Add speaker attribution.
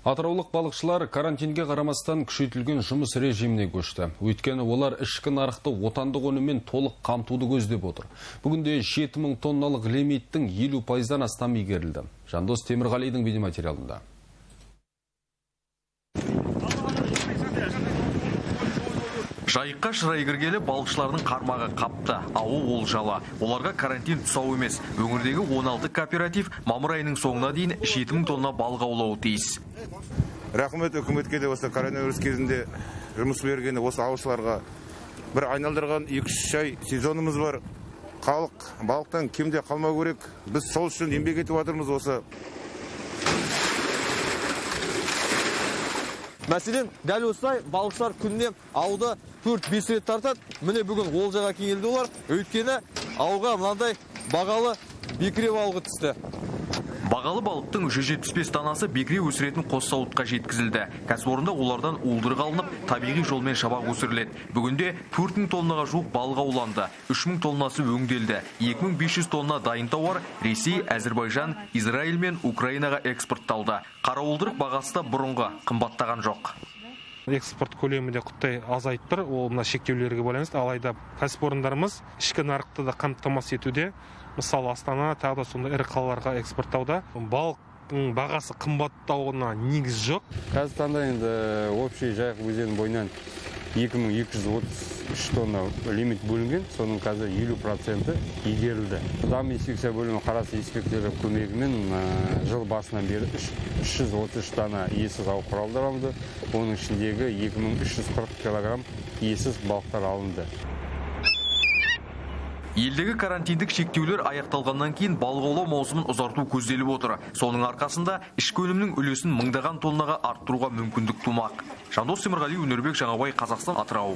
Speaker 1: Атыраулық балықшылар карантинге қарамастан күшейтілген жұмыс режиміне көшті. Өйткені олар ішкі нарықты отандық өніммен толық қамтуды көздеп отыр. Бүгінде 7000 тонналық лимиттің 50%-дан астам игерілді. Жандос Темірғалидің бейнематериалында.
Speaker 2: Жайыққа шырай кіргелі балықшылардың қармағы қапты, ауы олжалы. Оларға карантин тұсау емес. Өңірдегі 16 кооператив мамыр айының соңына дейін 7000 тонна балық аулауы тиіс.
Speaker 3: Рахмет үкіметке де осы коронавирус кезінде жұмыс бергені осы ауылшыларға бір айналдырған 2-3 ай сезонымыз бар. Халық балықтан кемде қалмау керек. Біз сол үшін еңбек етіп жатырмыз осы.
Speaker 4: Мәселен, дәл осылай балықшылар күніне ауды 4-5 рет тартады. Міне бүгін олжаға келді олар. Өйткені ауға мынандай бағалы бекіре балығы түсті.
Speaker 2: Бағалы балықтың 175 данасы бекіре өсіретін қос зауытқа жеткізілді. Кәсіпорында олардан уылдырық алынып, табиғи жолмен шабақ өсіріледі. Бүгінде 4000 тоннаға жуық балық ауланды. 3000 тоннасы өңделді. 2500 тонна дайын тауар Ресей, Әзербайжан, Израиль мен Украинаға экспортталды. Қара уылдырық бағасы да бұрынғы қымбаттаған жоқ.
Speaker 5: Экспорт көлемі де құттай азайып тұр. Ол мына шектеулерге байланысты. Алайда кәсіпорындарымыз ішкі нарықты да қамтамасыз етуде. Мысалы Астана, тағы да сондай ірі қалаларға экспорттауда. Балықтың бағасы қымбаттауына негіз жоқ.
Speaker 6: Қазір таңда енді общий Жайық өзені бойынан 2233 тонна лимит бөлінген, соның қазір 50% игерілді. Дам инспекция бөлімі қарасы инспекторлар көмегімен жыл басынан бері 333 дана иесіз ау құралдар алынды. Оның ішіндегі 2340 килограмм иесіз балықтар алынды.
Speaker 2: Елдегі карантиндік шектеулер аяқталғаннан кейін балық аулау маусымын ұзарту көзделіп отыр. Соның арқасында ішкі өнімнің үлесін мыңдаған тоннаға арттыруға мүмкіндік тумақ. Жандос Темірғали, Өнербек Жаңабай, Қазақстан, Атырау.